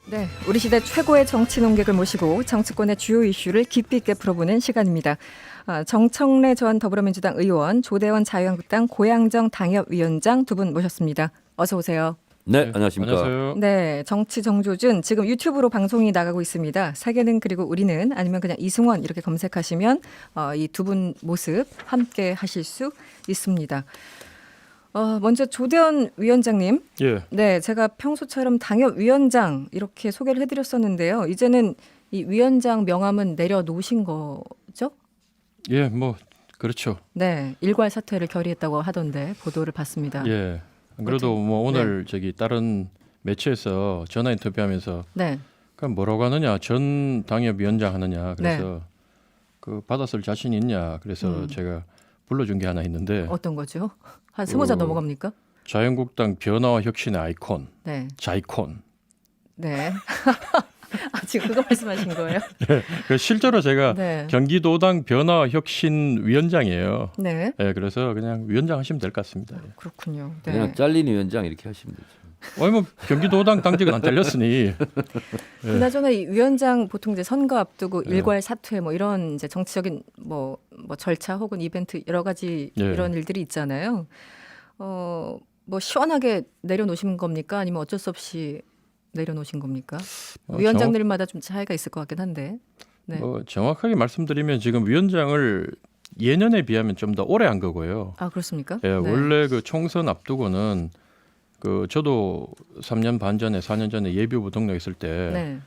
네, 우리 시대 최고의 정치 논객을 모시고 정치권의 주요 이슈를 깊이 있게 풀어보는 시간입니다. 정청래 전 더불어민주당 의원, 조대원 자유한국당 고양정 당협위원장 두 분 모셨습니다. 어서 오세요. 네, 안녕하십니까. 안녕하세요. 네, 정치 정조준 지금 유튜브로 방송이 나가고 있습니다. 세계는 그리고 우리는 아니면 그냥 이승원 이렇게 검색하시면 이 두 분 모습 함께 하실 수 있습니다. 먼저 조대원 위원장님. 예, 네, 제가 평소처럼 당협위원장 이렇게 소개를 해드렸었는데요. 이제는 이 위원장 명함은 내려놓으신 거죠? 예, 뭐 그렇죠. 네, 일괄 사퇴를 결의했다고 하던데 보도를 봤습니다. 예. 안 그래도 뭐 오늘 저기 다른 매체에서 전화 인터뷰하면서 네, 그 뭐라고 하느냐, 전 당협위원장 하느냐, 그래서 그 받았을 자신 있냐, 그래서 제가 불러준 게 하나 있는데 어떤 거죠? 한 20자 넘어갑니까? 자유한국당 변화와 혁신의 아이콘, 네, 자이콘. 네. 지금 그거 말씀하신 거예요? 그 실제로 제가 네, 경기도당 변화와 혁신 위원장이에요. 네. 예, 그래서 그냥 위원장 하시면 될 것 같습니다. 예. 그렇군요. 네. 그냥 잘린 위원장 이렇게 하시면 되죠. 뭐 경기도당 당직은 안 잘렸으니 그나저나 이 위원장 보통 이제 선거 앞두고 예. 일괄 사퇴 뭐 이런 이제 정치적인 뭐 절차 혹은 이벤트 여러 가지 예. 이런 일들이 있잖아요. 뭐 시원하게 내려놓으신 겁니까? 아니면 어쩔 수 없이 내려놓으신 겁니까? 위원장들마다 좀 차이가 있을 것 같긴 한데. 네. 정확하게 말씀드리면 지금 위원장을 예년에 비하면 좀 더 오래 한 거고요. 아 그렇습니까? 예, 네. 원래 그 총선 앞두고는 그 저도 3년 반 전에 4년 전에 예비후보 등록했을 때 네.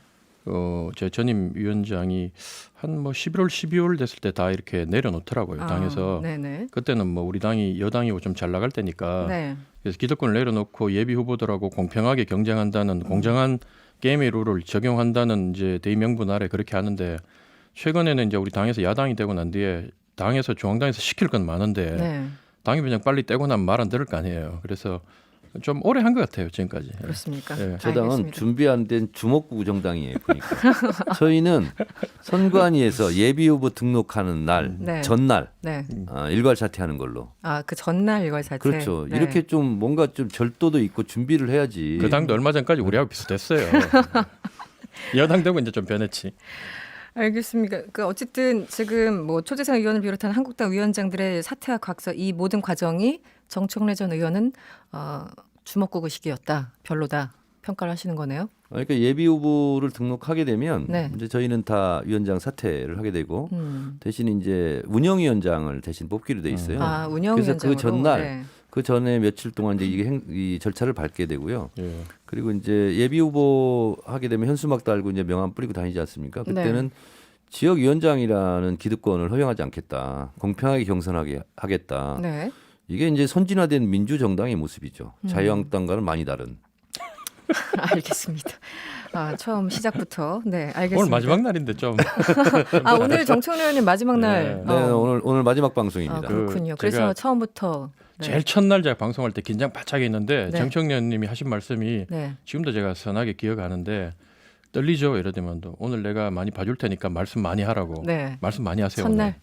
제 전임 위원장이 한 뭐 11월 12월 됐을 때 다 이렇게 내려놓더라고요. 당에서. 네네. 그때는 뭐 우리 당이 여당이고 좀 잘 나갈 때니까 네. 그래서 기득권을 내려놓고 예비 후보들하고 공평하게 경쟁한다는 공정한 게임의 룰을 적용한다는 이제 대의 명분 아래 그렇게 하는데 최근에는 이제 우리 당에서 야당이 되고 난 뒤에 당에서 중앙당에서 시킬 건 많은데 네. 당협위원장 빨리 떼고 나면 말 안 들을 거 아니에요. 그래서 좀 오래 한 것 같아요 지금까지. 그렇습니까? 예. 저 당은 알겠습니다. 준비 안 된 주먹구 정당이에요. 보니까. 저희는 선관위에서 예비후보 등록하는 날, 네. 전날 네. 일괄 사퇴하는 걸로. 그 전날 일괄 사퇴. 그렇죠. 네. 이렇게 좀 뭔가 좀 절도도 있고 준비를 해야지. 그 당도 얼마 전까지 우리하고 비슷했어요. 여당 되고 이제 좀 변했지. 알겠습니다. 그 어쨌든 지금 뭐 초재상 의원을 비롯한 한국당 위원장들의 사퇴와 각서 이 모든 과정이 정청래 전 의원은 주먹구구식이었다, 별로다 평가를 하시는 거네요. 그러니까 예비 후보를 등록하게 되면 네. 이제 저희는 다 위원장 사퇴를 하게 되고 음. 대신 이제 운영위원장을 대신 뽑기로 돼 있어요. 운영위원장으로. 그래서 그 전날 네. 그 전에 며칠 동안 이제 이 절차를 밟게 되고요. 예. 그리고 이제 예비 후보 하게 되면 현수막 달고 이제 명함 뿌리고 다니지 않습니까? 그때는 지역위원장이라는 기득권을 허용하지 않겠다. 공평하게 경선하게 하겠다. 네. 이게 이제 선진화된 민주정당의 모습이죠. 자유한국당과는 많이 다른. 알겠습니다. 처음 시작부터 네 알겠습니다. 오늘 마지막 날인데 좀. 오늘 정청래 의원님 마지막 날. 네, 오늘 마지막 방송입니다. 그렇군요. 그 그래서 제가 처음부터. 네. 제일 첫날 제가 방송할 때 긴장 바짝 했는데 네. 정청래 의원님이 하신 말씀이 네. 지금도 제가 선하게 기억하는데 떨리죠 이러더만도 오늘 내가 많이 봐줄 테니까 말씀 많이 하라고. 네. 말씀 많이 하세요. 첫날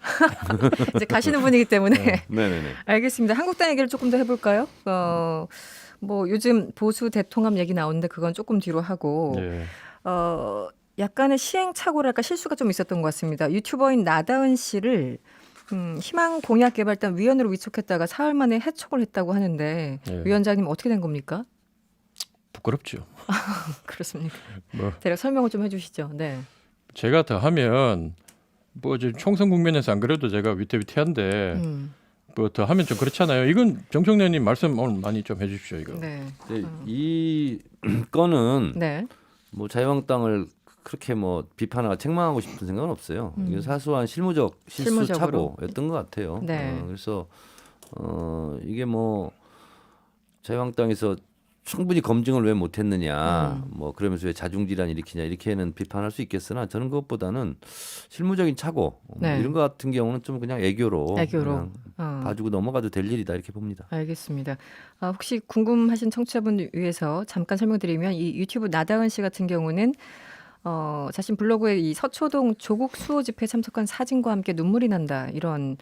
이제 가시는 분이기 때문에. 네네네. 알겠습니다. 한국당 얘기를 조금 더 해볼까요? 뭐 요즘 보수 대통합 얘기 나오는데 그건 조금 뒤로 하고 예. 약간의 시행착오랄까 실수가 좀 있었던 것 같습니다. 유튜버인 나다은 씨를 희망 공약 개발단 위원으로 위촉했다가 사흘 만에 해촉을 했다고 하는데 예. 위원장님 어떻게 된 겁니까? 부끄럽죠. 그렇습니까? 뭐 대략 설명을 좀 해주시죠. 네. 제가 더 하면 뭐 지금 총선 국면에서 안 그래도 제가 위태위태한데 뭐 더 하면 좀 그렇잖아요. 이건 정청래 의원님 말씀 오늘 많이 좀 해주십시오 이거. 네. 이 건은 네. 뭐 자유한국당을 그렇게 뭐 비판하고 책망하고 싶은 생각은 없어요. 이게 사소한 실무적 실무적으로. 실수착오였던 것 같아요. 네. 그래서 이게 뭐 자유한국당에서 충분히 검증을 왜 못했느냐, 뭐 그러면서 왜 자중질환 일으키냐 이렇게는 비판할 수 있겠으나 저는 그것보다는 실무적인 착오 네. 이런 것 같은 경우는 좀 그냥 애교로 그냥 봐주고 넘어가도 될 일이다 이렇게 봅니다. 알겠습니다. 혹시 궁금하신 청취자분 위해서 잠깐 설명드리면 이 유튜브 나다은 씨 같은 경우는 자신 블로그에 이 서초동 조국 수호 집회에 참석한 사진과 함께 눈물이 난다 이런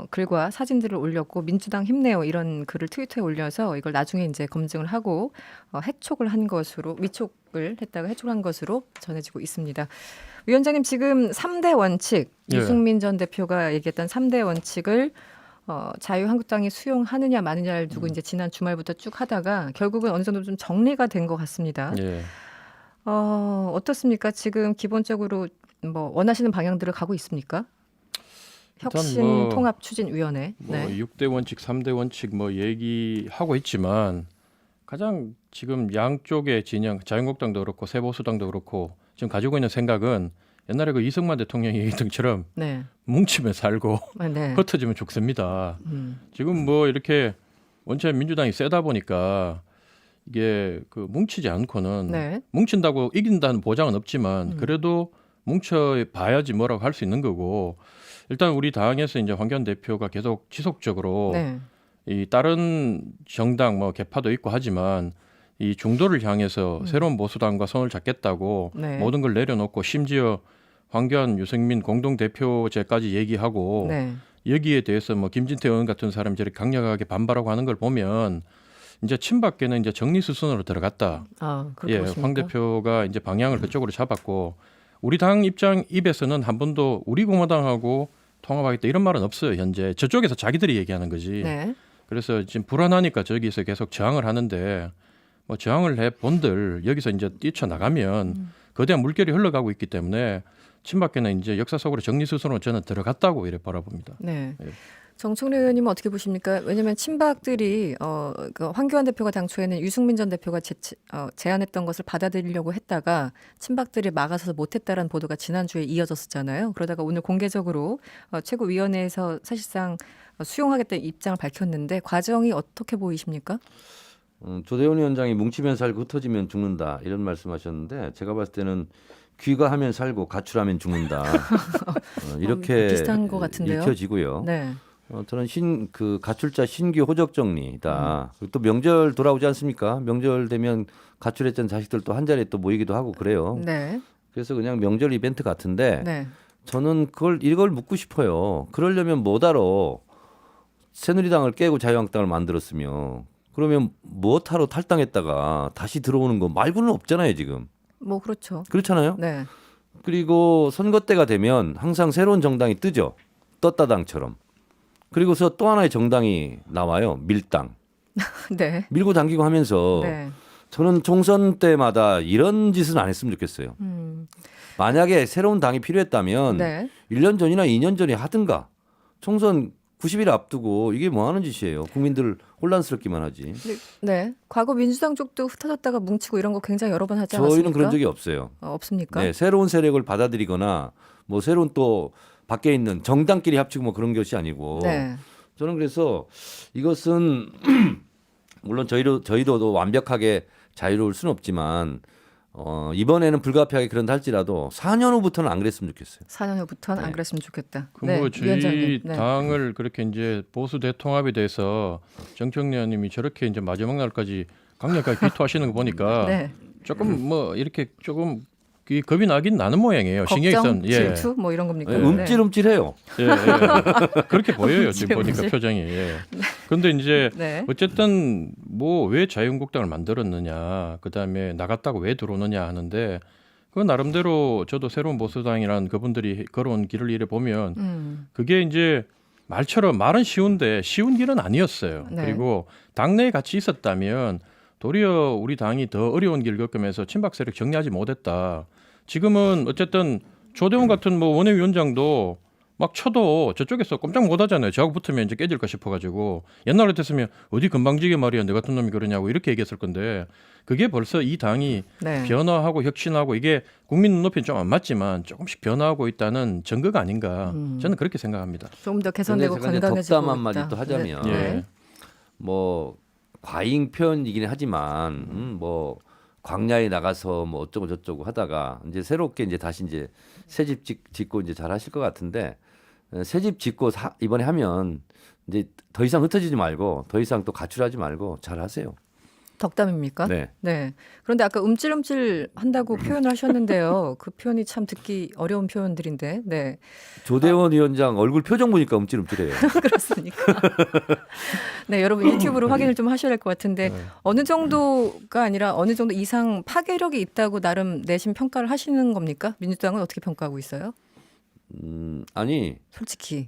글과 사진들을 올렸고 민주당 힘내요 이런 글을 트위터에 올려서 이걸 나중에 이제 검증을 하고 해촉을 한 것으로 위촉을 했다가 해촉을 한 것으로 전해지고 있습니다. 위원장님 지금 3대 원칙 예. 유승민 전 대표가 얘기했던 3대 원칙을 자유한국당이 수용하느냐 마느냐를 두고 이제 지난 주말부터 쭉 하다가 결국은 어느 정도 좀 정리가 된 것 같습니다. 예. 어떻습니까? 지금 기본적으로 뭐 원하시는 방향들을 가고 있습니까? 혁신 뭐, 통합 추진위원회. 뭐 네. 6대 원칙, 3대 원칙 뭐 얘기하고 있지만 가장 지금 양쪽의 진영, 자유한국당도 그렇고 새보수당도 그렇고 지금 가지고 있는 생각은 옛날에 그 이승만 대통령이 얘기했던처럼 네. 뭉치면 살고 네. 흩어지면 죽습니다. 지금 뭐 이렇게 원체 민주당이 세다 보니까 이게 그 뭉치지 않고는 네. 뭉친다고 이긴다는 보장은 없지만 그래도 뭉쳐 봐야지 뭐라고 할 수 있는 거고 일단 우리 당에서 이제 황교안 대표가 계속 지속적으로 네. 이 다른 정당 뭐 개파도 있고 하지만 이 중도를 향해서 새로운 보수당과 손을 잡겠다고 네. 모든 걸 내려놓고 심지어 황교안, 유승민 공동 대표제까지 얘기하고 네. 여기에 대해서 뭐 김진태 의원 같은 사람이 저렇게 강력하게 반발하고 하는 걸 보면 이제 친박계는 이제 정리 수순으로 들어갔다. 그렇게 예, 보십니까? 황 대표가 이제 방향을 그쪽으로 잡았고 우리 당 입에서는 한 번도 우리 공화당하고 통합하겠다 이런 말은 없어요. 현재 저쪽에서 자기들이 얘기하는 거지. 네. 그래서 지금 불안하니까 저기서 계속 저항을 하는데 뭐 저항을 해 본들 여기서 이제 뛰쳐나가면 거대한 물결이 흘러가고 있기 때문에 친박계는 이제 역사 속으로 정리 수순으로 저는 들어갔다고 이렇게 바라봅니다. 네. 예. 정청래 의원님은 어떻게 보십니까? 왜냐하면 친박들이 그 황교안 대표가 당초에는 유승민 전 대표가 제안했던 것을 받아들이려고 했다가 친박들이 막아서서 못했다라는 보도가 지난주에 이어졌었잖아요. 그러다가 오늘 공개적으로 최고위원회에서 사실상 수용하겠다는 입장을 밝혔는데 과정이 어떻게 보이십니까? 조대원 위원장이 뭉치면 살고 흩어지면 죽는다 이런 말씀하셨는데 제가 봤을 때는 귀가하면 살고 가출하면 죽는다 이렇게 비슷한 것 같은데요. 읽혀지고요. 네. 저는 그 가출자 신규 호적 정리다. 그리고 또 명절 돌아오지 않습니까? 명절 되면 가출했던 자식들 또 한 자리에 또 모이기도 하고 그래요. 네. 그래서 그냥 명절 이벤트 같은데 네. 저는 이걸 묻고 싶어요. 그러려면 뭐하러 새누리당을 깨고 자유한국당을 만들었으며 그러면 뭐하러 탈당했다가 다시 들어오는 거 말고는 없잖아요 지금. 뭐 그렇죠. 그렇잖아요. 네. 그리고 선거 때가 되면 항상 새로운 정당이 뜨죠. 떴다당처럼. 그리고서 또 하나의 정당이 나와요. 밀당. 네. 밀고 당기고 하면서 네. 저는 총선 때마다 이런 짓은 안 했으면 좋겠어요. 만약에 새로운 당이 필요했다면 네. 1년 전이나 2년 전에 하든가 총선 90일 앞두고 이게 뭐 하는 짓이에요. 국민들 혼란스럽기만 하지. 네. 과거 민주당 쪽도 흩어졌다가 뭉치고 이런 거 굉장히 여러 번 하지 않았습니까? 저희는 그런 적이 없어요. 없습니까? 네, 새로운 세력을 받아들이거나 뭐 새로운 또 밖에 있는 정당끼리 합치고 뭐 그런 것이 아니고 네. 저는 그래서 이것은 물론 저희도 완벽하게 자유로울 수는 없지만 이번에는 불가피하게 그런다 할지라도 4년 후부터는 안 그랬으면 좋겠어요. 4년 후부터는 안 네. 그랬으면 좋겠다. 그 뭐 저희 위원장님. 네. 당을 그렇게 이제 보수 대통합에 대해서 정청래 의원님이 저렇게 이제 마지막 날까지 강력하게 비토하시는 거 보니까 네. 조금 뭐 이렇게 조금 겁이 나긴 나는 모양이에요. 신경이 걱정, 선. 예. 질투 뭐 이런 겁니까? 네, 움찔움찔해요. 예, 예. 그렇게 보여요. 지금 보니까 움찔움찔. 표정이. 예. 근데 이제 네. 어쨌든 뭐 왜 자유한국당을 만들었느냐, 그다음에 나갔다고 왜 들어오느냐 하는데 그 나름대로 저도 새로운 보수당이란 그분들이 걸어온 길을 이래 보면 그게 이제 말은 쉬운데 쉬운 길은 아니었어요. 네. 그리고 당내에 같이 있었다면 도리어 우리 당이 더 어려운 길 겪으면서 친박 세력 정리하지 못했다. 지금은 어쨌든 조대원 같은 뭐 원내위원장도 막 쳐도 저쪽에서 꼼짝 못 하잖아요. 저하고 붙으면 이제 깨질까 싶어가지고 옛날 같았으면 어디 건방지게 말이야 내 같은 놈이 그러냐고 이렇게 얘기했을 건데 그게 벌써 이 당이 네. 변화하고 혁신하고 이게 국민 눈높이는 좀 안 맞지만 조금씩 변화하고 있다는 증거가 아닌가 저는 그렇게 생각합니다. 조금 더 개선되고 근데 제가 이제 건강해지고 덕담 한마디 있다. 또 하자면 네. 예. 뭐 과잉 표현이긴 하지만 뭐 광야에 나가서 뭐 어쩌고 저쩌고 하다가 이제 새롭게 이제 다시 이제 새 집 짓고 이제 잘 하실 것 같은데 새 집 짓고 이번에 하면 이제 더 이상 흩어지지 말고 더 이상 또 가출하지 말고 잘 하세요. 덕담입니까? 네. 네. 그런데 아까 움찔움찔 한다고 표현을 하셨는데요. 그 표현이 참 듣기 어려운 표현들인데. 네. 조대원 위원장 얼굴 표정 보니까 움찔움찔해요. 그렇습니까? 네, 여러분 유튜브로 확인을 좀 하셔야 될 것 같은데 어느 정도가 아니라 어느 정도 이상 파괴력이 있다고 나름 내심 평가를 하시는 겁니까? 민주당은 어떻게 평가하고 있어요? 아니 솔직히.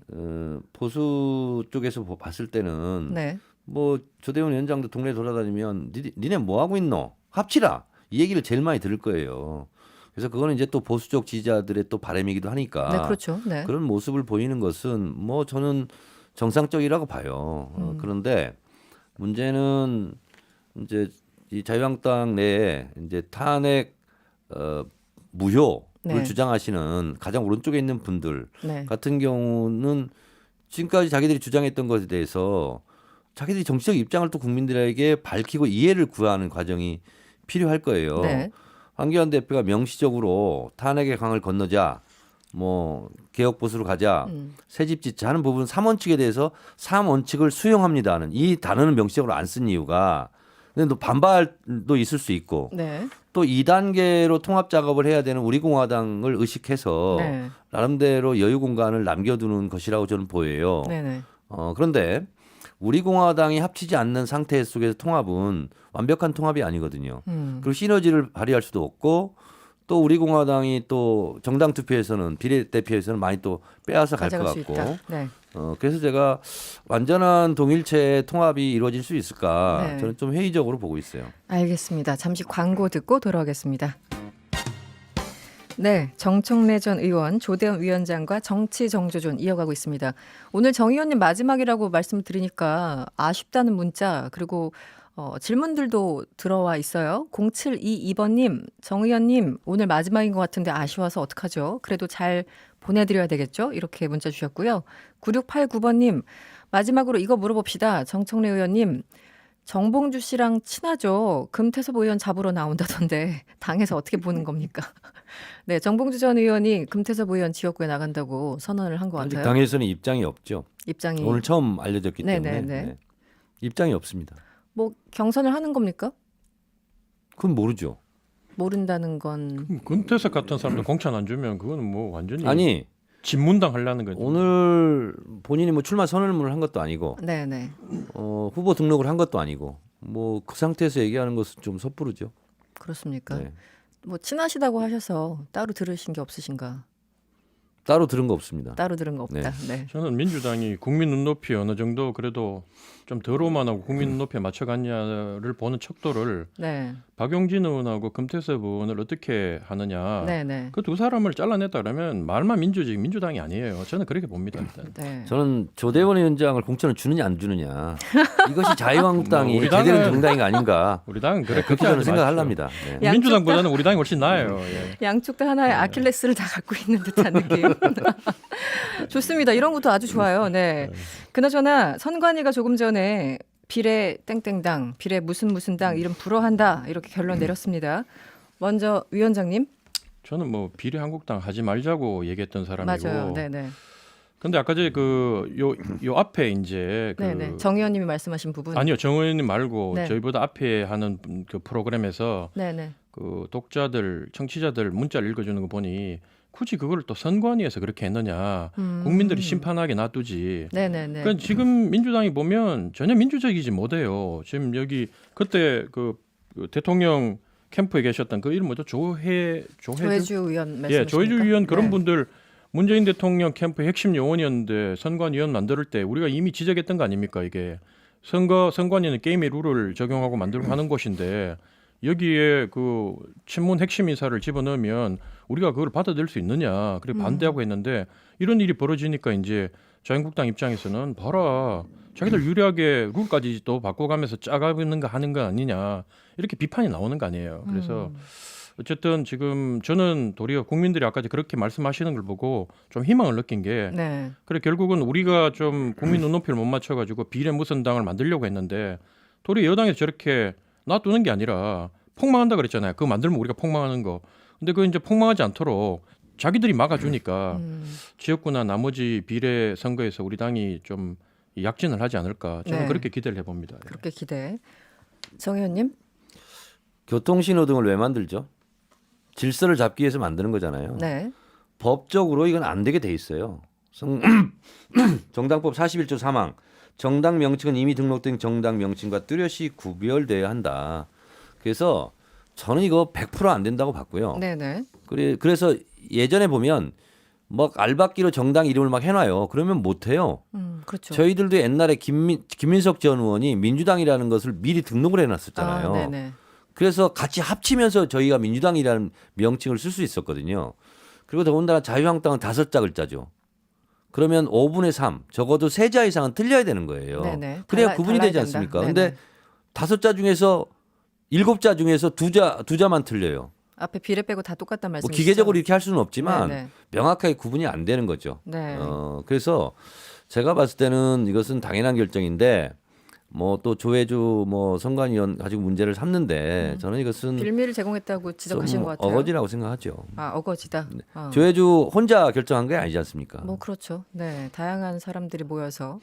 보수 쪽에서 봤을 때는 네. 뭐 조대원 위원장도 동네 돌아다니면 니네 뭐 하고 있노? 합치라. 이 얘기를 제일 많이 들을 거예요. 그래서 그거는 이제 또 보수 쪽 지지자들의 또 바람이기도 하니까 네, 그렇죠. 네. 그런 모습을 보이는 것은 뭐 저는 정상적이라고 봐요. 그런데 문제는 이제 이 자유한국당 내에 이제 탄핵 무효를 네. 주장하시는 가장 오른쪽에 있는 분들 네. 같은 경우는 지금까지 자기들이 주장했던 것에 대해서 자기들이 정치적 입장을 또 국민들에게 밝히고 이해를 구하는 과정이 필요할 거예요. 네. 황교안 대표가 명시적으로 탄핵의 강을 건너자, 뭐 개혁 보수로 가자, 새집 짓자 하는 부분 3원칙에 대해서 3원칙을 수용합니다는 이 단어는 명시적으로 안 쓴 이유가 근데 또 반발도 있을 수 있고 네. 또 2단계로 통합 작업을 해야 되는 우리공화당을 의식해서 네. 나름대로 여유 공간을 남겨두는 것이라고 저는 보여요. 네. 네. 그런데 우리공화당이 합치지 않는 상태 속에서 통합은 완벽한 통합이 아니거든요. 그리고 시너지를 발휘할 수도 없고 또 우리공화당이 또 정당 투표에서는 비례대표에서는 많이 또 빼앗아 갈 것 가져갈 수 같고 있다. 네. 그래서 제가 완전한 동일체의 통합이 이루어질 수 있을까 네. 저는 좀 회의적으로 보고 있어요. 알겠습니다. 잠시 광고 듣고 돌아오겠습니다. 네, 정청래 전 의원, 조대원 위원장과 정치 정조준 이어가고 있습니다. 오늘 정 의원님 마지막이라고 말씀드리니까 아쉽다는 문자 그리고 질문들도 들어와 있어요. 0722번님, 정 의원님 오늘 마지막인 것 같은데 아쉬워서 어떡하죠? 그래도 잘 보내드려야 되겠죠? 이렇게 문자 주셨고요. 9689번님, 마지막으로 이거 물어봅시다. 정청래 의원님, 정봉주 씨랑 친하죠? 금태섭 의원 잡으러 나온다던데 당에서 어떻게 보는 겁니까? 네, 정봉주 전 의원이 금태섭 의원 지역구에 나간다고 선언을 한 것 아직 같아요. 당에서는 입장이 없죠. 입장이 오늘 처음 알려졌기 때문에 네네네. 네. 입장이 없습니다. 뭐 경선을 하는 겁니까? 그건 모르죠. 모른다는 건 금태섭 같은 사람도 공천 안 주면 그거는 뭐 완전히 아니 진문당 하려는 거죠. 오늘 본인이 뭐 출마 선언문을 한 것도 아니고 네네. 후보 등록을 한 것도 아니고 뭐 그 상태에서 얘기하는 것은 좀 섣부르죠. 그렇습니까? 네. 뭐 친하시다고 하셔서 따로 들으신 게 없으신가? 따로 들은 거 없습니다. 따로 들은 거 없다. 네. 저는 민주당이 국민 눈높이 어느 정도 그래도 좀 덜 오만하고 국민 눈높이에 맞춰갔냐를 보는 척도를 네. 박용진 의원하고 금태섭 의원을 어떻게 하느냐. 네네. 그 두 사람을 잘라냈다 그러면 말만 민주주의 민주당이 아니에요. 저는 그렇게 봅니다. 일단. 네. 저는 조대원 위원장을 공천을 주느냐 안 주느냐 이것이 자유한국당이 우리 제대로 당은- 정당이 아닌가 우리 당은 그래 그렇게 저는 생각합니다. 네. 양쪽 민주당보다는 우리 당이 훨씬 나아요. 예. 양쪽 다 하나의 아킬레스를 다 갖고 있는 듯한 느낌. 좋습니다. 이런 것도 아주 좋아요. 네. 그나저나 선관위가 조금 전에 비례 땡땡당, 비례 무슨 당 이름 불허한다 이렇게 결론 내렸습니다. 먼저 위원장님. 저는 뭐 비례 한국당 하지 말자고 얘기했던 사람이고. 맞아요. 네네. 근데 아까 전에 요 앞에 이제 그 네네. 정 의원님이 말씀하신 부분. 아니요 정 의원님 말고 네. 저희보다 앞에 하는 그 프로그램에서 네네. 그 독자들 청취자들 문자를 읽어주는 거 보니 굳이 그걸 또 선관위에서 그렇게 했느냐 국민들이 심판하게 놔두지. 네네네. 그러니까 지금 민주당이 보면 전혀 민주적이지 못해요. 지금 여기 그때 그 대통령 캠프에 계셨던 그 이름 뭐죠? 조혜주 의원 말씀이십니까? 예, 조혜주 의원 그런 네. 분들 문재인 대통령 캠프 핵심 요원이었는데 선관위원 만들 때 우리가 이미 지적했던 거 아닙니까? 이게 선관위는 게임의 룰을 적용하고 만들고 하는 곳인데 여기에 그 친문 핵심 인사를 집어넣으면 우리가 그걸 받아들일 수 있느냐? 그래 반대하고 했는데 이런 일이 벌어지니까 이제 자유한국당 입장에서는 봐라 자기들 유리하게 룰까지 또 바꿔가면서 짜가는 거 하는 거 아니냐 이렇게 비판이 나오는 거 아니에요. 그래서 어쨌든 지금 저는 도리어 국민들이 아까 그렇게 말씀하시는 걸 보고 좀 희망을 느낀 게 네. 그래 결국은 우리가 좀 국민 눈높이를 못 맞춰가지고 비례 무슨 당을 만들려고 했는데 도리어 여당에서 저렇게 놔두는 게 아니라 폭망한다 그랬잖아요. 그거 만들면 우리가 폭망하는 거. 근데 그거 이제 폭망하지 않도록 자기들이 막아주니까 지역구나 나머지 비례 선거에서 우리 당이 좀 약진을 하지 않을까. 저는 네. 그렇게 기대를 해봅니다. 예. 그렇게 기대. 정 의원님. 교통신호등을 왜 만들죠? 질서를 잡기 위해서 만드는 거잖아요. 네. 법적으로 이건 안 되게 돼 있어요. 정당법 41조 3항. 정당 명칭은 이미 등록된 정당 명칭과 뚜렷이 구별돼야 한다. 그래서 저는 이거 100%안 된다고 봤고요. 네네. 그래서 예전에 보면 막 알박기로 정당 이름을 막 해놔요. 그러면 못 해요. 그렇죠. 저희들도 옛날에 김민석 전 의원이 민주당이라는 것을 미리 등록을 해놨었잖아요. 네네. 그래서 같이 합치면서 저희가 민주당이라는 명칭을 쓸 수 있었거든요. 그리고 더군다나 자유한국당은 5자 글자죠. 그러면 5분의 3, 적어도 3자 이상은 틀려야 되는 거예요. 네네. 그래야 구분이 되지 달라야 않습니까? 된다. 근데 네네. 5자 중에서 7자 중에서 2자만 틀려요. 앞에 비례 빼고 다 똑같단 뭐 말씀이시죠? 기계적으로 이렇게 할 수는 없지만 네네. 명확하게 구분이 안 되는 거죠. 네. 그래서 제가 봤을 때는 이것은 당연한 결정인데 뭐 또 조혜주 뭐 선관위원 가지고 문제를 삼는데 저는 이것은 빌미를 제공했다고 지적하신 좀 것 같아요. 어거지라고 생각하죠. 아, 어거지다. 조혜주 혼자 결정한 게 아니지 않습니까? 뭐 그렇죠. 네, 다양한 사람들이 모여서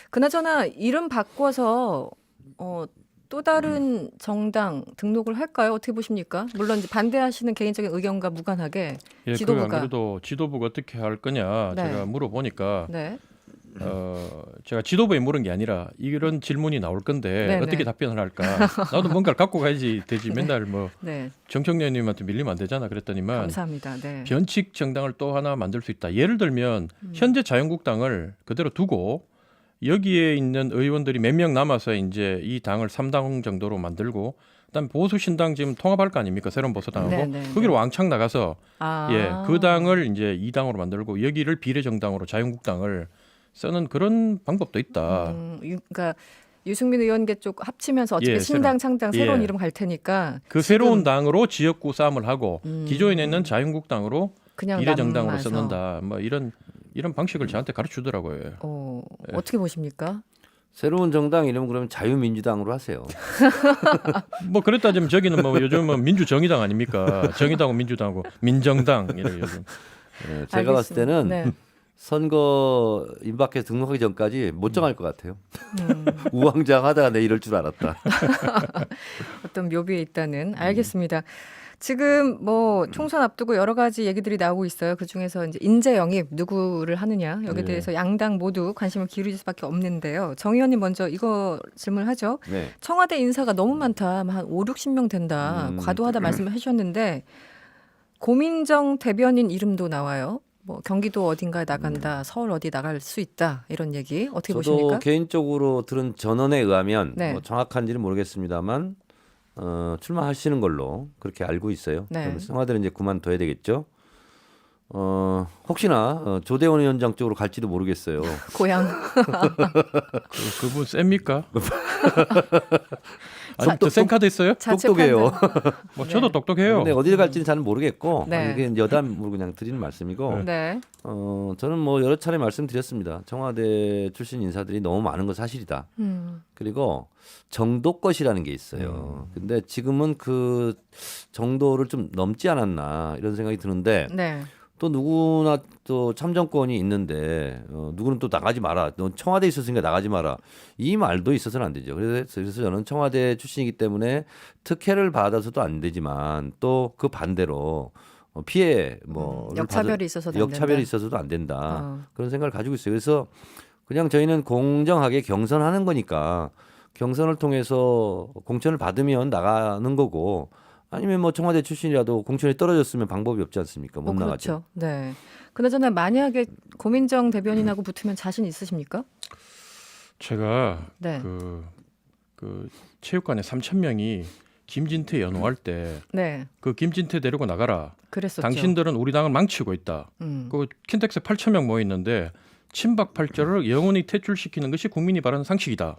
그나저나 이름 바꿔서 또 다른 정당 등록을 할까요? 어떻게 보십니까? 물론 이제 반대하시는 개인적인 의견과 무관하게 예, 지도부가 그 안 그래도 지도부가 어떻게 할 거냐 네. 제가 물어보니까 네, 제가 지도부에 물은 게 아니라 이런 질문이 나올 건데 네네. 어떻게 답변을 할까? 나도 뭔가를 갖고 가야지 되지. 맨날 뭐 네, 정청래님한테 밀리면 안 되잖아. 그랬더니만 감사합니다. 네, 변칙 정당을 또 하나 만들 수 있다. 예를 들면 현재 자유한국당을 그대로 두고 여기에 있는 의원들이 몇 명 남아서 이제 이 당을 3당 정도로 만들고 그다음에 보수 신당 지금 통합할 거 아닙니까? 새로운 보수당하고 네네. 거기로 왕창 나가서 아, 그 당을 이제 2당으로 만들고 여기를 비례 정당으로 자유한국당을 쓰는 그런 방법도 있다. 그러니까 유승민 의원계 쪽 합치면서 어차피 예, 신당 창당 새로운 예. 이름 갈 테니까 그 지금 새로운 당으로 지역구 싸움을 하고 기존에 있는 자유한국당으로 그냥 비례 정당으로 남아서. 썼는다. 뭐 이런 방식을 저한테 가르치더라고요. 예. 어떻게 보십니까? 새로운 정당 이름은 그러면 자유민주당으로 하세요. 뭐 그랬다 지금 저기는 뭐 요즘은 민주정의당 아닙니까? 정의당하고 민주당하고 민정당 이래 요즘. 네, 제가 봤을 때는 네. 선거 임박해서 등록하기 전까지 못 정할 것 같아요. 우왕좌왕하다가 내 이럴 줄 알았다. 어떤 묘비에 있다는 알겠습니다. 지금 뭐 총선 앞두고 여러 가지 얘기들이 나오고 있어요. 그 중에서 이제 인재 영입 누구를 하느냐 여기에 네. 대해서 양당 모두 관심을 기울일 수밖에 없는데요. 정 의원님 먼저 이거 질문하죠. 네. 청와대 인사가 너무 많다. 한 5, 60명 된다. 음. 과도하다 말씀을 해주셨는데 고민정 대변인 이름도 나와요. 뭐 경기도 어딘가에 나간다. 서울 어디 나갈 수 있다. 이런 얘기 어떻게 저도 보십니까? 개인적으로 들은 전언에 의하면 네. 뭐 정확한지는 모르겠습니다만 출마하시는 걸로 그렇게 알고 있어요. 네. 그러면 청와대는 이제 그만둬야 되겠죠. 혹시나 조대원 위원장 쪽으로 갈지도 모르겠어요. 고향. 그분 셉니까? 자, 아니 또센 카드 있어요? 자체 똑똑해요. 판단. 뭐 저도 네. 똑똑해요. 근데 어디를 갈지는 잘 모르겠고 네. 이게 여담으로 그냥 드리는 말씀이고 네. 저는 뭐 여러 차례 말씀드렸습니다. 청와대 출신 인사들이 너무 많은 건 사실이다. 그리고 정도껏이라는 게 있어요. 근데 지금은 그 정도를 좀 넘지 않았나 이런 생각이 드는데 네. 또 누구나 또 참정권이 있는데 누구는 또 나가지 마라. 너 청와대에 있었으니까 나가지 마라. 이 말도 있어서는 안 되죠. 그래서 저는 청와대 출신이기 때문에 특혜를 받아서도 안 되지만 또 그 반대로 피해 뭐 역차별이 있어서도 안 역차별이 된다. 있어서도 안 된다. 그런 생각을 가지고 있어요. 그래서 그냥 저희는 공정하게 경선하는 거니까 경선을 통해서 공천을 받으면 나가는 거고 아니면 뭐 청와대 출신이라도 공천이 떨어졌으면 방법이 없지 않습니까? 못 나가죠. 그렇죠. 네. 그나저나 만약에 고민정 대변인하고 붙으면 자신 있으십니까? 제가 네. 그 체육관에 3,000명이 김진태 연호할 때 네. 그 김진태 데리고 나가라. 그랬었죠. 당신들은 우리 당을 망치고 있다. 그 킨텍스 8,000명 모여 있는데 친박 팔자를 영원히 퇴출시키는 것이 국민이 바라는 상식이다.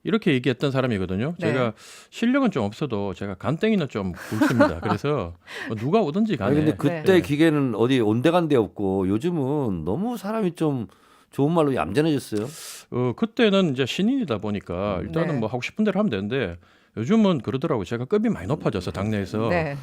이렇게 얘기했던 사람이거든요. 네. 제가 실력은 좀 없어도 제가 간땡이는 좀 굵습니다. 그래서 뭐 누가 오든지 간에. 아니 근데 그때 네. 기계는 어디 온데간데 없고 요즘은 너무 사람이 좀 좋은 말로 얌전해졌어요. 그때는 이제 신인이다 보니까 일단은 네. 뭐 하고 싶은 대로 하면 되는데 요즘은 그러더라고요. 제가 급이 많이 높아져서 당내에서. 네.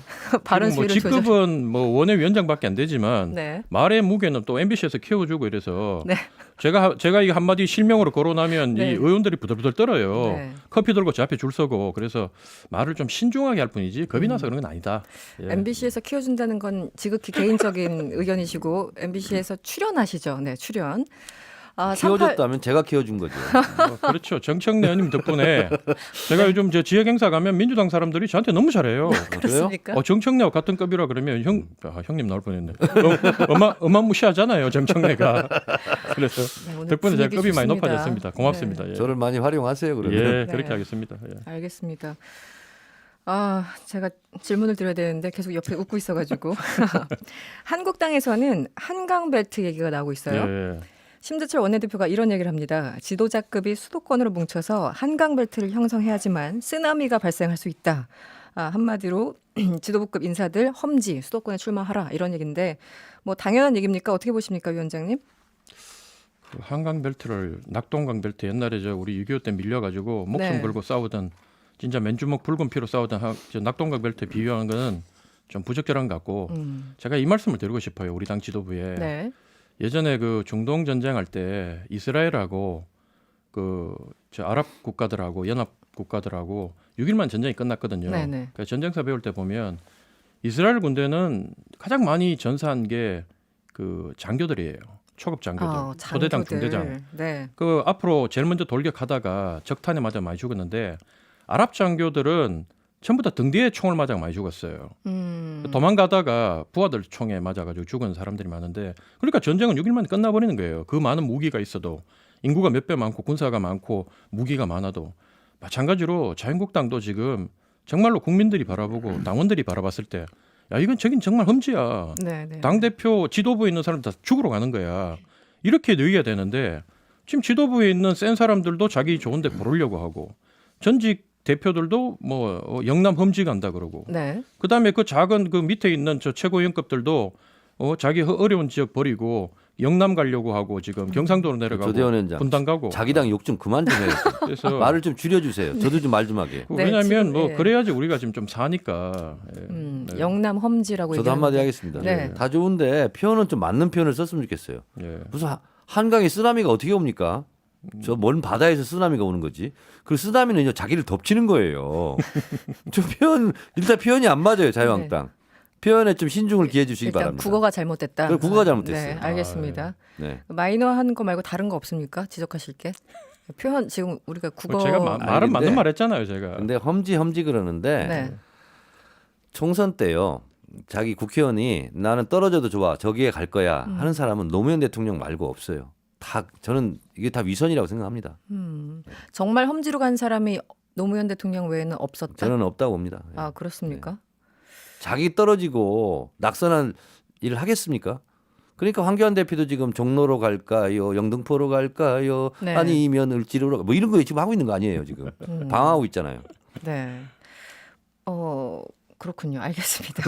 발언 지금 뭐 수위를 조절. 직급은 뭐 원외위원장밖에 안 되지만 네. 말의 무게는 또 MBC에서 키워주고 이래서 네. 제가 이 한마디 실명으로 거론하면 네. 이 의원들이 부들부들 떨어요. 네. 커피 들고 제 앞에 줄 서고 그래서 말을 좀 신중하게 할 뿐이지 겁이 나서 그런 건 아니다. 예. MBC에서 키워준다는 건 지극히 개인적인 의견이시고 MBC에서 출연하시죠. 네, 출연. 아, 38 키워줬다면 제가 키워준 거죠. 그렇죠. 정청래 의원님 덕분에 제가 요즘 제 지역 행사 가면 민주당 사람들이 저한테 너무 잘해요. 그렇습니까? 정청래와 같은 급이라 그러면 형님 나올 뻔했네. 어마무시하잖아요, 정청래가. 그래서 네, 오늘 덕분에 제가 분위기 급이 많이 좋습니다. 높아졌습니다. 고맙습니다. 예. 저를 많이 활용하세요. 그러면. 예, 네. 그렇게 하겠습니다. 예. 알겠습니다. 아, 제가 질문을 드려야 되는데 계속 옆에 웃고 있어가지고 한국당에서는 한강벨트 얘기가 나오고 있어요. 예. 심재철 원내대표가 이런 얘기를 합니다. 지도자급이 수도권으로 뭉쳐서 한강벨트를 형성해야지만 쓰나미가 발생할 수 있다. 아, 한마디로 지도부급 인사들 험지 수도권에 출마하라 이런 얘기인데 뭐 당연한 얘기입니까? 어떻게 보십니까, 위원장님? 그 한강 벨트를 낙동강 벨트 옛날에 저 우리 6.25 때 밀려가지고 목숨 네. 걸고 싸우던 진짜 맨주먹 붉은 피로 싸우던 저 낙동강 벨트 비유하는 거는 좀 부적절한 것 같고 제가 이 말씀을 드리고 싶어요. 우리 당 지도부에 네. 예전에 그 중동 전쟁할 때 이스라엘하고 그 저 아랍 국가들하고 연합 국가들하고 6일만 전쟁이 끝났거든요. 네네. 그러니까 전쟁사 배울 때 보면 이스라엘 군대는 가장 많이 전사한 게 그 장교들이에요. 초급 장교들, 소대장, 중대장. 네. 그 앞으로 제일 먼저 돌격하다가 적탄에 맞아 많이 죽었는데 아랍 장교들은 전부 다 등 뒤에 총을 맞아 많이 죽었어요. 도망가다가 부하들 총에 맞아가지고 죽은 사람들이 많은데 그러니까 전쟁은 6일만에 끝나버리는 거예요. 그 많은 무기가 있어도 인구가 몇 배 많고 군사가 많고 무기가 많아도 마찬가지로 자유한국당도 지금 정말로 국민들이 바라보고 당원들이 바라봤을 때 야 이건 저긴 정말 험지야. 네, 네. 당대표 지도부에 있는 사람들 다 죽으러 가는 거야. 이렇게 느껴야 되는데 지금 지도부에 있는 센 사람들도 자기 좋은데 고르려고 하고 전직 대표들도 뭐 영남 험지 간다 그러고 네. 그다음에 그 작은 그 밑에 있는 저 최고위원급들도 자기 어려운 지역 버리고 영남 가려고 하고 지금 경상도로 내려가고 조대원 위원장. 분당 가고 자기 당 욕 좀 그만 좀 해요. 그래서 말을 좀 줄여주세요. 저도 좀 말 좀 하게. 네, 왜냐하면 지금, 뭐 예. 그래야지 우리가 지금 좀 사니까 네. 영남 험지라고 저도 한마디 얘기하는데. 하겠습니다. 네. 다 좋은데 표현은 좀 맞는 표현을 썼으면 좋겠어요. 예. 무슨 한강에 쓰나미가 어떻게 옵니까? 저 먼 바다에서 쓰나미가 오는 거지. 그 쓰나미는 자기를 덮치는 거예요. 좀 일단 표현이 안 맞아요. 자유한국당. 표현에 좀 신중을 기해 주시기 일단 바랍니다. 국어가 잘못됐다. 그래, 국어가 잘못됐어요. 네, 알겠습니다. 네. 마이너한 거 말고 다른 거 없습니까? 지적하실 게. 표현 지금 우리가 국어 제가 말은 근데- 맞는 말 했잖아요, 제가. 근데 험지 그러는데 네. 총선 때요. 자기 국회의원이 나는 떨어져도 좋아. 저기에 갈 거야. 하는 사람은 노무현 대통령 말고 없어요. 다 저는 이게 다 위선이라고 생각합니다. 정말 험지로 간 사람이 노무현 대통령 외에는 없었다. 저는 없다고 봅니다. 예. 아, 그렇습니까? 자기 떨어지고 낙선한 일을 하겠습니까? 그러니까 황교안 대표도 지금 종로로 갈까요? 영등포로 갈까요? 네. 아니면 을지로로 뭐 이런 거 지금 하고 있는 거 아니에요, 지금. 방황하고 있잖아요. 네. 그렇군요. 알겠습니다.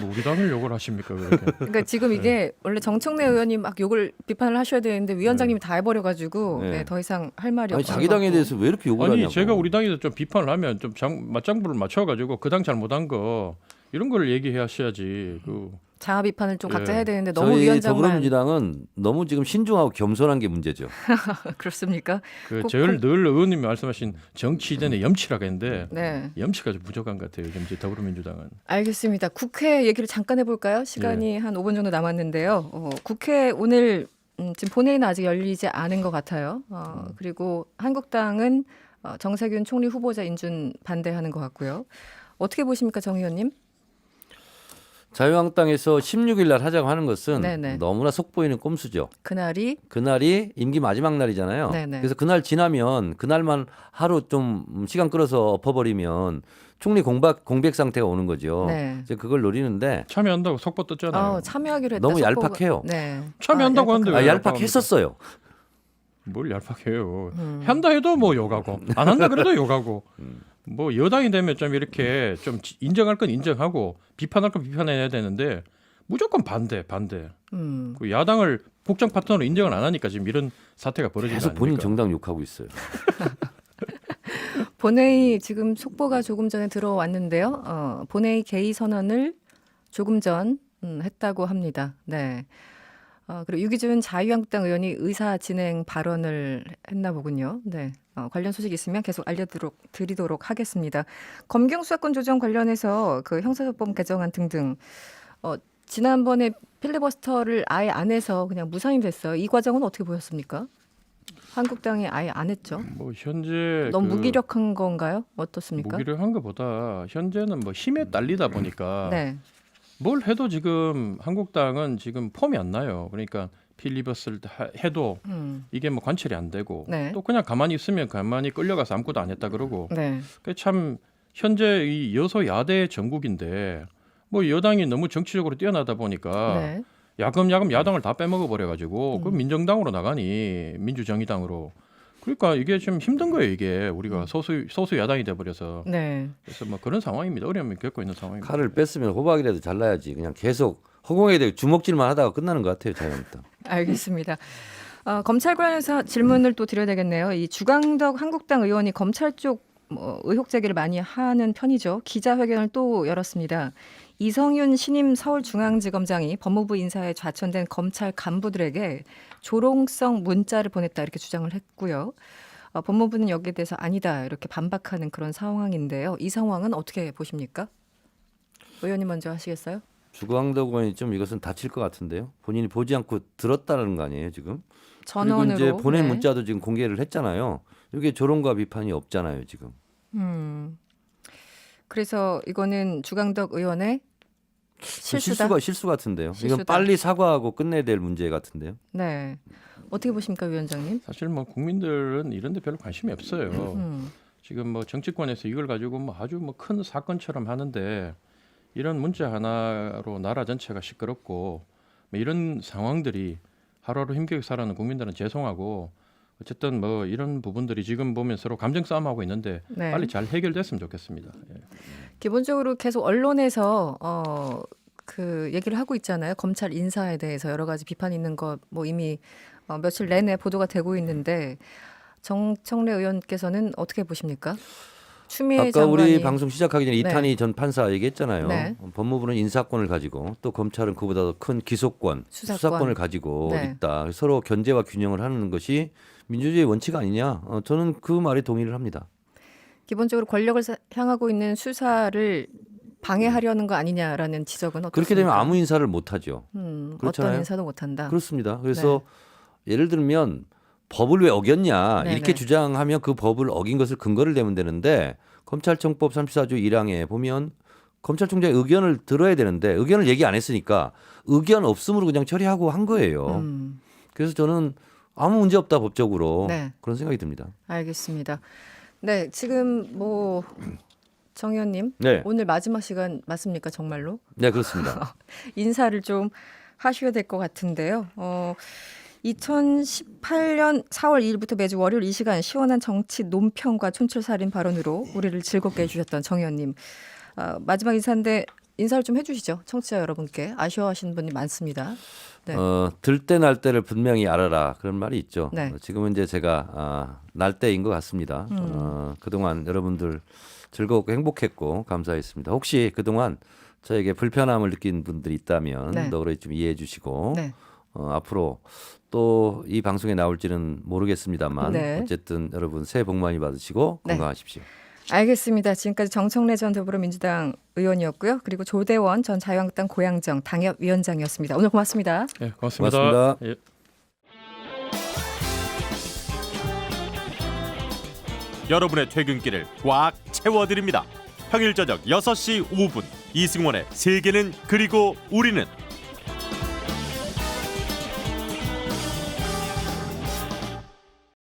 뭐 우리 당을 욕을 하십니까, 그렇게? 그러니까 지금 이게 원래 정청래 의원이 막 욕을 비판을 하셔야 되는데 위원장님이 다 해버려가지고 네. 네, 더 이상 할 말이 아니 없어서. 자기 당에 대해서 왜 이렇게 욕을 아니 하냐고. 제가 우리 당에서 좀 비판을 하면 좀 맞장구를 맞춰가지고 그 당 잘못한 거 이런 걸 얘기하셔야지. 그 자아 비판을 좀 각자 예. 해야 되는데 너무 저희 위원장만 더불어민주당은 너무 지금 신중하고 겸손한 게 문제죠. 그렇습니까? 그 꼭- 제일 늘 의원님이 말씀하신 정치 이전에 염치라고 했는데 네. 염치가 좀 부족한 것 같아요. 지금 더불어민주당은. 알겠습니다. 국회 얘기를 잠깐 해볼까요? 시간이 한 5분 정도 남았는데요. 국회 오늘 지금 본회의는 아직 열리지 않은 것 같아요. 그리고 한국당은 정세균 총리 후보자 인준 반대하는 것 같고요. 어떻게 보십니까, 정 의원님? 자유한국당에서 16일 날 하자고 하는 것은 네네. 너무나 속보이는 꼼수죠. 그날이 그날이 임기 마지막 날이잖아요. 네네. 그래서 그날 지나면 그날만 하루 좀 시간 끌어서 엎어버리면 총리 공백 상태가 오는 거죠. 네. 이제 그걸 노리는데 참여한다고 속보 떴잖아요. 참여하기로 했다. 너무 속보가- 얄팍해요. 네. 참여한다고 하는데 왜 얄팍했었어요. 뭘 얄팍해요. 한다 해도 뭐 욕하고 안 한다 그래도 욕하고 뭐 여당이 되면 좀 이렇게 좀 인정할 건 인정하고 비판할 건 비판해야 되는데 무조건 반대. 그 야당을 국정 파트너로 인정을 안 하니까 지금 이런 사태가 벌어지는 거 계속 본인 아닙니까? 정당 욕하고 있어요. 본회의 지금 속보가 조금 전에 들어왔는데요. 본회의 개의 선언을 조금 전 했다고 합니다. 네. 그리고 유기준 자유한국당 의원이 의사 진행 발언을 했나 보군요. 네. 관련 소식 있으면 계속 알려드리도록 하겠습니다. 검경 수사권 조정 관련해서 그 형사소법 개정안 등등 지난번에 필리버스터를 아예 안 해서 그냥 무산이 됐어요. 이 과정은 어떻게 보셨습니까? 한국당이 아예 안 했죠. 뭐 현재 너무 무기력한 건가요? 어떻습니까? 무기력한 것보다 현재는 뭐 힘에 딸리다 보니까 네. 뭘 해도 지금 한국당은 지금 폼이 안 나요. 그러니까 필리버스를 해도 이게 뭐 관철이 안 되고 네. 또 그냥 가만히 있으면 가만히 끌려가서 아무것도 안 했다 그러고 네. 참 현재 이 여소야대 전국인데 뭐 여당이 너무 정치적으로 뛰어나다 보니까 네. 야금야금 야당을 다 빼먹어 버려가지고 그 민정당으로 나가니 민주정의당으로 그러니까 이게 좀 힘든 거예요. 이게 우리가 소수 야당이 돼버려서 네. 그래서 뭐 그런 상황입니다. 어려움을 겪고 있는 상황입니다. 칼을 뺐으면 호박이라도 잘라야지. 그냥 계속 허공에 대고 주먹질만 하다가 끝나는 것 같아요. 자유한국당. 알겠습니다. 검찰 관련해서 질문을 또 드려야 되겠네요. 이 주광덕 한국당 의원이 검찰 쪽 의혹 제기를 많이 하는 편이죠. 기자회견을 또 열었습니다. 이성윤 신임 서울중앙지검장이 법무부 인사에 좌천된 검찰 간부들에게 조롱성 문자를 보냈다 이렇게 주장을 했고요. 법무부는 여기에 대해서 아니다 이렇게 반박하는 그런 상황인데요. 이 상황은 어떻게 보십니까? 의원님 먼저 하시겠어요? 주광덕 의원이 좀 이것은 다칠 것 같은데요. 본인이 보지 않고 들었다는 거 아니에요 지금? 전원으로. 그리고 이제 보낸 네. 문자도 지금 공개를 했잖아요. 이게 조롱과 비판이 없잖아요 지금. 그래서 이거는 주광덕 의원의 실수다. 실수 같은데요. 실수다. 이건 빨리 사과하고 끝내야 될 문제 같은데요. 네. 어떻게 보십니까, 위원장님? 사실 뭐 국민들은 이런 데 별로 관심이 없어요. 음. 지금 뭐 정치권에서 이걸 가지고 뭐 아주 뭐 큰 사건처럼 하는데 이런 문자 하나로 나라 전체가 시끄럽고 뭐 이런 상황들이 하루하루 힘겹게 살아가는 국민들은 죄송하고 어쨌든 뭐 이런 부분들이 지금 보면 서로 감정 싸움하고 있는데 네. 빨리 잘 해결됐으면 좋겠습니다. 예. 기본적으로 계속 언론에서 그 얘기를 하고 있잖아요. 검찰 인사에 대해서 여러 가지 비판 있는 것 뭐 이미 며칠 내내 보도가 되고 있는데 정청래 의원께서는 어떻게 보십니까? 추미애 아까 장관이 우리 방송 시작하기 전에 이탄희 전 판사 얘기했잖아요. 네. 법무부는 인사권을 가지고 또 검찰은 그보다 더 큰 기소권, 수사권. 수사권을 가지고 네. 있다. 서로 견제와 균형을 하는 것이 민주주의의 원칙 아니냐? 저는 그 말에 동의를 합니다. 기본적으로 권력을 향하고 있는 수사를 방해하려는 거 아니냐라는 지적은 어떻습니까? 그렇게 되면 아무 인사를 못 하죠. 어떤 그렇잖아요. 인사도 못한다. 그렇습니다. 그래서 예를 들면 법을 왜 어겼냐 네네. 이렇게 주장하면 그 법을 어긴 것을 근거를 대면 되는데 검찰청법 34조 1항에 보면 검찰총장의 의견을 들어야 되는데 의견을 얘기 안 했으니까 의견 없음으로 그냥 처리하고 한 거예요. 그래서 저는 아무 문제 없다 법적으로 네. 그런 생각이 듭니다. 알겠습니다. 네, 지금 뭐 정 의원님 네, 오늘 마지막 시간 맞습니까 정말로? 네 그렇습니다. 인사를 좀 하셔야 될 것 같은데요. 2018년 4월 2일부터 매주 월요일 이 시간 시원한 정치 논평과 촌철살인 발언으로 우리를 즐겁게 해주셨던 정 의원님. 마지막 인사인데 인사를 좀 해주시죠. 청취자 여러분께 아쉬워하시는 분이 많습니다. 네. 들 때 날 때를 분명히 알아라 그런 말이 있죠. 네. 지금은 이제 제가 날 때인 것 같습니다. 그동안 여러분들 즐겁고 행복했고 감사했습니다. 혹시 그동안 저에게 불편함을 느낀 분들이 있다면 네. 너그러이 좀 이해해 주시고 네. 앞으로 또 이 방송에 나올지는 모르겠습니다만 네. 어쨌든 여러분 새해 복 많이 받으시고 네. 건강하십시오. 알겠습니다. 지금까지 정청래 전 더불어민주당 의원이었고요. 그리고 조대원 전 자유한국당 고양정 당협위원장이었습니다. 오늘 고맙습니다. 네, 고맙습니다. 고맙습니다. 예. 여러분의 퇴근길을 꽉 채워드립니다. 평일 저녁 6시 5분 이승원의 세계는 그리고 우리는